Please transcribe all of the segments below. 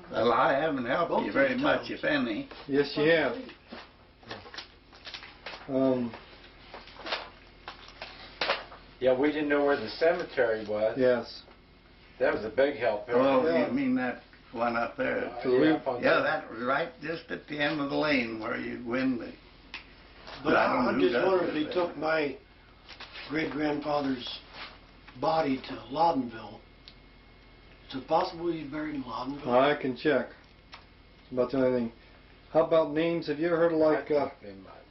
Well, I haven't helped you very much, if any. Yes, you have. Yeah, we didn't know where the cemetery was. Yes. That was a big help. Oh, Yeah. you mean that one up there? Yeah, that was right just at the end of the lane where you win the... But I don't know I'm who just does wondering if it, they took my great-grandfather's body to Loudonville. Is it possible he's buried in Loudonville? I can check. It's about the only thing. How about names? Have you ever heard of like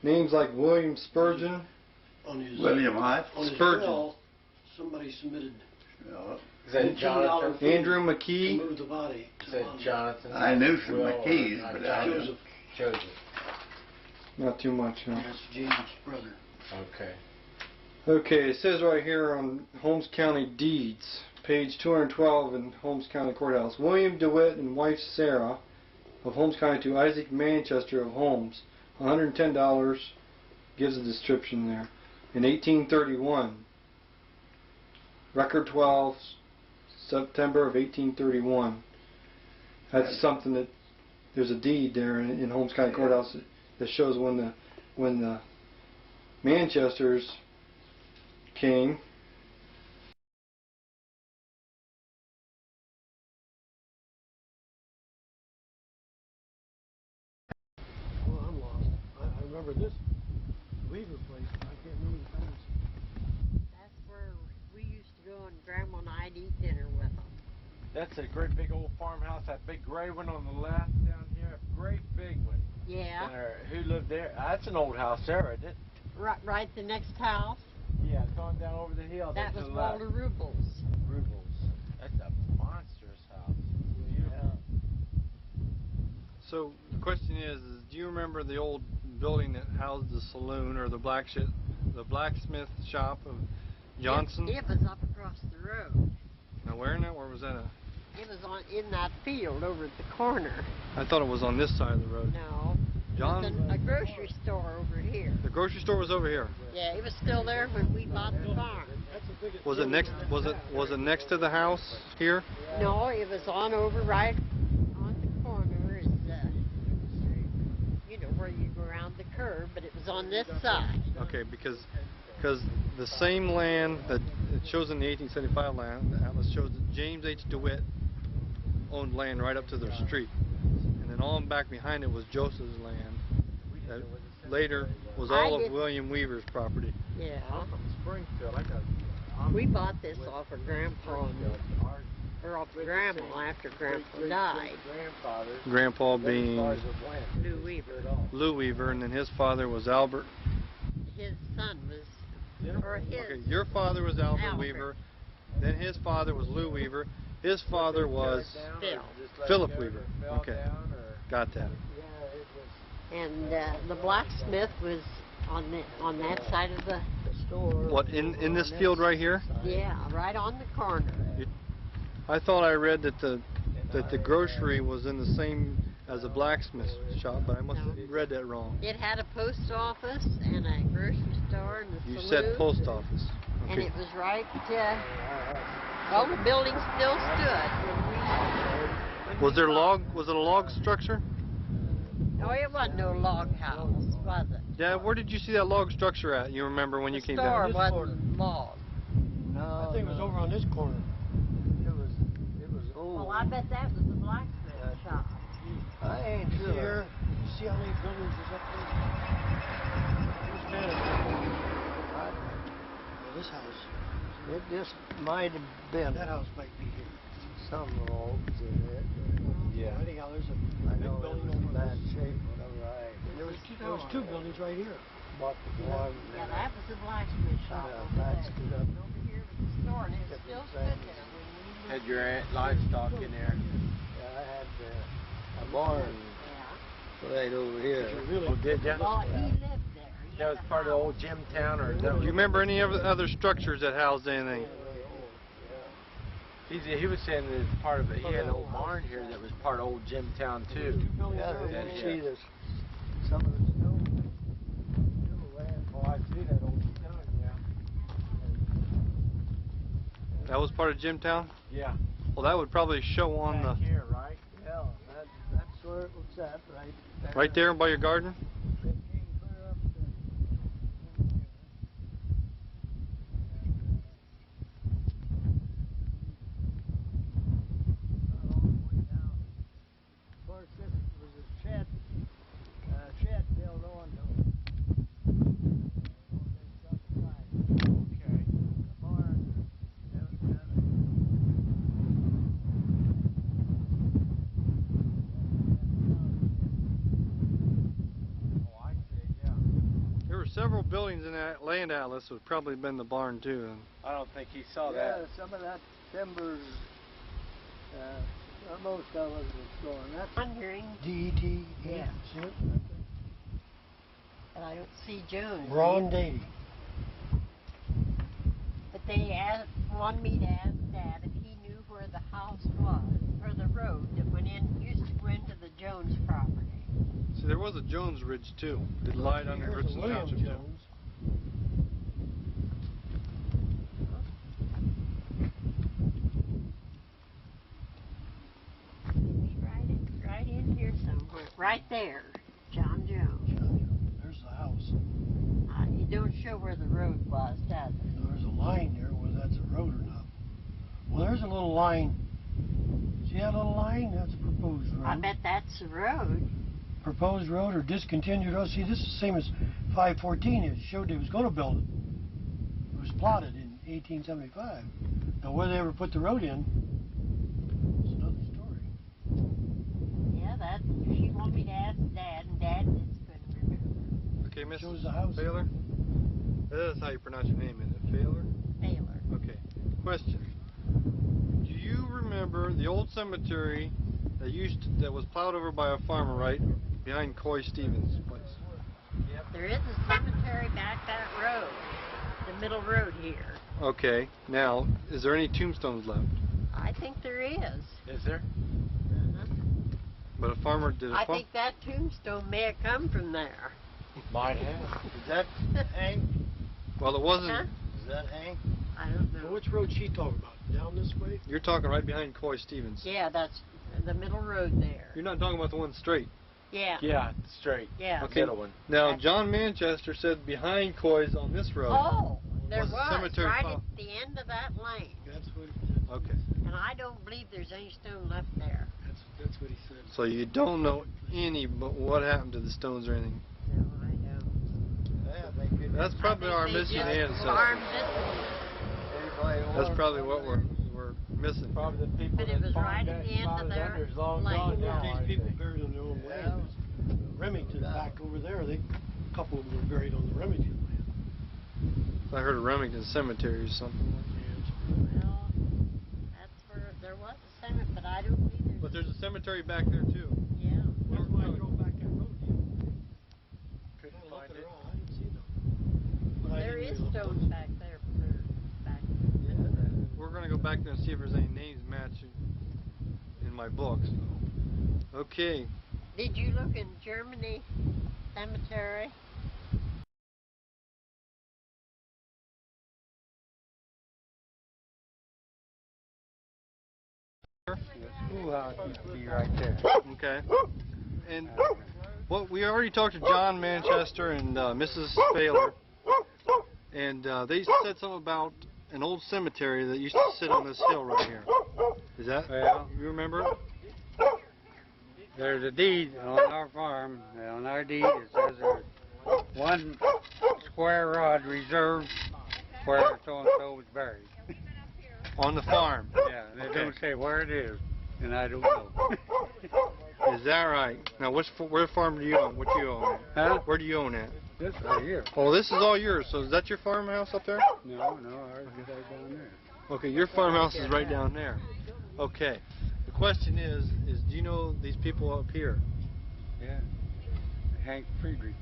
names like William Spurgeon? On his, William what? on his Spurgeon. will, somebody submitted Is that Jonathan? $18 Andrew to McKee? move the body to Is that Loudonville. Jonathan? I knew some Will, McKees, or but not I don't... Joseph. Joseph. Not too much, no. That's James' brother. Okay. Okay, it says right here on Holmes County Deeds, page 212 in Holmes County Courthouse. William DeWitt and wife Sarah of Holmes County to Isaac Manchester of Holmes. $110 gives a description there. In 1831. Record 12, September of 1831. That's something that there's a deed there in Holmes County Courthouse that shows when the Manchesters came. Well, I'm lost. I remember this Weaver place, but I can't remember the house. That's where we used to go and Grandma and I'd eat dinner with them. That's a great big old farmhouse. That big gray one on the left down here. A great big one. Yeah. Who lived there? That's an old house there, isn't it? Right the next house. Yeah, it's on down over the hill. That was Walter Rubles. Rubles. That's a monstrous house. Yeah. So the question is do you remember the old building that housed the saloon or the blacksmith shop of Johnson? It was up across the road. Now where now? Where was that at? It was in that field over at the corner. I thought it was on this side of the road. No. John? It was a grocery store over here. The grocery store was over here. Yeah, it was still there when we bought the farm. Was it next? Was it next to the house here? No, it was on over right on the corner. Is you know where you go around the curve, but it was on this side. Okay, because the same land that it shows in the 1875 land, the atlas shows that James H. DeWitt owned land right up to their street, and then on back behind it was Joseph's land. That later was all of William Weaver's property. Yeah. Springfield. We bought this off of Grandpa or off of Grandma after Grandpa died. Grandpa being Lou Weaver. Lou Weaver, and then his father was Albert. His son was, or his. Okay, your father was Albert Weaver. Then his father was Lou Weaver. His father was Philip Weaver. Okay, got that. And the blacksmith was on that side of the store. What, in this field right here? Yeah, right on the corner. I thought I read that the grocery was in the same as a blacksmith shop, but I must have read that wrong. It had a post office and a grocery store and a saloon. You said post office. Okay. And it was right, well, the building still stood. Was it a log structure? No, it wasn't no log house, was it? Yeah, where did you see that log structure at? You remember when you came down? The store wasn't log. No, I think it was over on this corner. It was old. Well, I bet that was the blacksmith shop. I ain't See sure. here? You see how many buildings is up there? Who's managing? Well, this house. It just might have been That house might be here. some logs in it. Yeah. Anyhow, there's a I big know it building was in over bad there. shape when I arrived. There was two buildings right here. Bought the one. Yeah, that was the blacksmith shop. That's good up. Over here was the store, and it still stood there when we Had your livestock in there. Yeah, I had a barn right over here. Oh, did ya? Well, he lived there. He That was had a part of the house. old Jimtown, or Do you remember any other structures that housed anything? He was saying that it's part of it. He had an old barn here that was part of old Jimtown too. Yeah, you see this. Some of the snow land. Oh, I see that old town, yeah. That was part of Jimtown? Yeah. Well, that would probably show on Back the... here, right? Yeah. that right there. Right there by your garden? It came clear up to all the way down. Of course, this was a shed built on to it. Okay. The barn, Oh, I see, yeah. There were several buildings in that land atlas. Would probably been the barn too. And I don't think he saw yeah, that. some of that timber, most of it was gone. That's Wondering, DET. Yeah. See it? but I don't see Jones. Ron Davey. But they wanted me to ask Dad if he knew where the house was, or the road that used to go into the Jones property. see, there was a Jones Ridge too. It lied under Here's a Richardson William Township too. Jones. He's right in here somewhere. Right there, John Jones. There's the house. You don't show where the road was, does it? There's a line there, whether that's a road or not. Well, there's a little line. See that little line? That's a proposed road. I bet that's the road. Proposed road or discontinued road. See, this is the same as 514. It showed they was going to build it. It was plotted in 1875. Now, whether they ever put the road in, it's another story. Yeah, that. She wanted me to ask Dad, and Dad just couldn't remember. Okay, Shows Mrs. the house. Baylor. That's how you pronounce your name, isn't it? Baylor. Baylor. Okay. Question. Do you remember the old cemetery that was plowed over by a farmer, right behind Coy Stevens' place? There is a cemetery back that road, the middle road here. Okay. Now, is there any tombstones left? I think there is. Is there? Uh-huh. But a farmer did I think that tombstone may have come from there. Might have. Is that Hank? Well, it wasn't. Huh? Is that Hank? I don't Now, know. which road she talking about? Down this way? You're talking right behind Coy Stevens. Yeah, that's the middle road there. You're not talking about the one straight. Yeah. Yeah, straight. Yeah. Okay. Middle one. Now, John Manchester said behind Coy's on this road. Oh, there Was was, the cemetery right plow- at the end of that lane. That's what. Okay. And I don't believe there's any stone left there. That's what he said. So you don't know but what happened to the stones or anything. No, I don't. Yeah, they could. That's probably our missing ancestor. farmed this That's probably what we're missing. Probably the people But it was that right farmed at that the end of farmed their under's long lane. gone now, These aren't people they? buried on their own Yeah. land. Remington back over there, a couple of them were buried on the Remington land. I heard of Remington Cemetery or something. Well, that's where there was a cemetery, but I don't believe there's. But there's a cemetery back there too. Yeah. That's why I drove back that road. Couldn't I looked find at it. her all. I didn't see them. But I There didn't is really look stones close. back there. Back there. We're gonna go back there and see if there's any names matching in my books. Okay. Did you look in Germany cemetery? the schoolhouse used to be right there. Okay. And we already talked to John Manchester and Mrs. Baylor, and they said something about an old cemetery that used to sit on this hill right here. Is that? Well, You remember? there's a deed on our farm. On our deed, it says there's 1 square rod reserved where so-and-so was buried. On the farm. Yeah, they Okay. don't say where it is, and I don't know. Is that right? Now, where farm do you own? What do you own? Huh? Where do you own at? This right here. Oh, this is all yours. So is that your farmhouse up there? No, ours is right down there. Okay, your farmhouse is right down there. Okay. The question is do you know these people up here? Yeah. Hank Friedrich.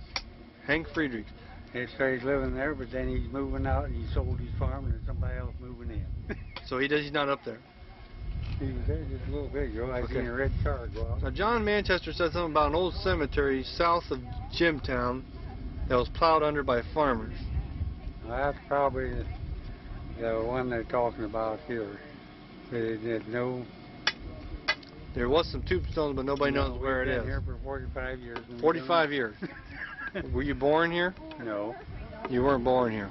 Hank Friedrich. He said he's living there, but then he's moving out and he sold his farm and there's somebody else moving in. So he's not up there. He was there just a little bit ago. I Okay. seen a red car go out. Now, John Manchester said something about an old cemetery south of Jimtown that was plowed under by farmers. Well, that's probably the one they're talking about here. But it did no. There was some tombstones, but nobody knows where it We've is. been here for 45 years. and we 45 years. Were you born here? don't- No. You weren't born here.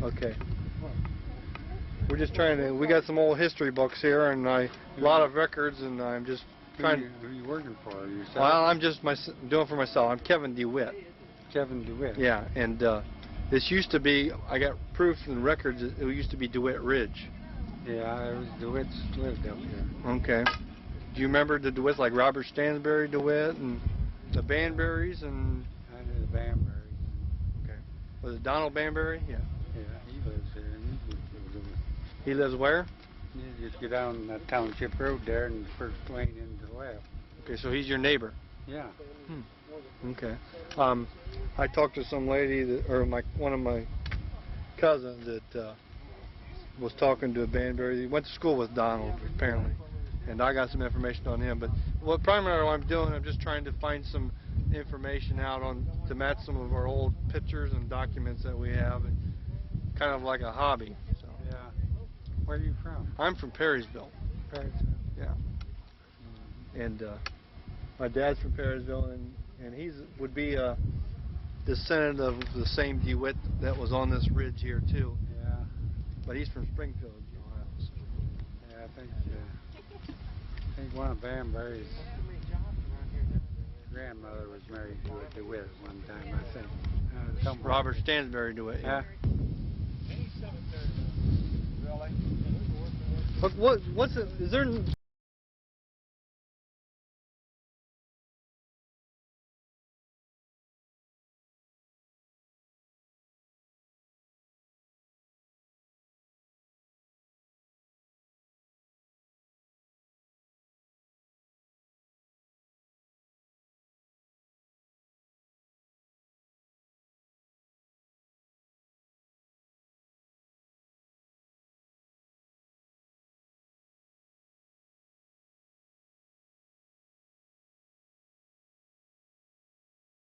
Okay. We're just trying to. We got some old history books here, and a lot of records, and I'm just trying. Who are you working for? Yourself? Well, I'm just doing for myself. I'm Kevin DeWitt. Kevin DeWitt. Yeah, and this used to be. I got proof in records. It used to be DeWitt Ridge. Yeah, it was DeWitt's lived up here. Okay. Do you remember the DeWitts like Robert Stansbury DeWitt and the Banburys and I knew the Banbury. was it Donald Banbury? Yeah. Yeah, he lives here. And he lives over. He lives where? You just get down that township road there and the first lane into the left. Okay, so he's your neighbor. Yeah. Okay. I talked to some lady that, or one of my cousins that was talking to a Banbury. He went to school with Donald apparently, and I got some information on him. But what primarily I'm doing, I'm just trying to find some information out on to match some of our old pictures and documents that we have, and kind of like a hobby. So Yeah. Where are you from? I'm from Perrysville. Perrysville. Yeah. And my dad's from Perrysville, and he's would be a descendant of the same DeWitt that was on this ridge here too. Yeah. But he's from Springfield, Ohio. So. Yeah, I think one of Banbury's grandmother was married to a DeWitt at one time, I think. Somewhere. Robert Stansbury DeWitt. Yeah. What's it? Is there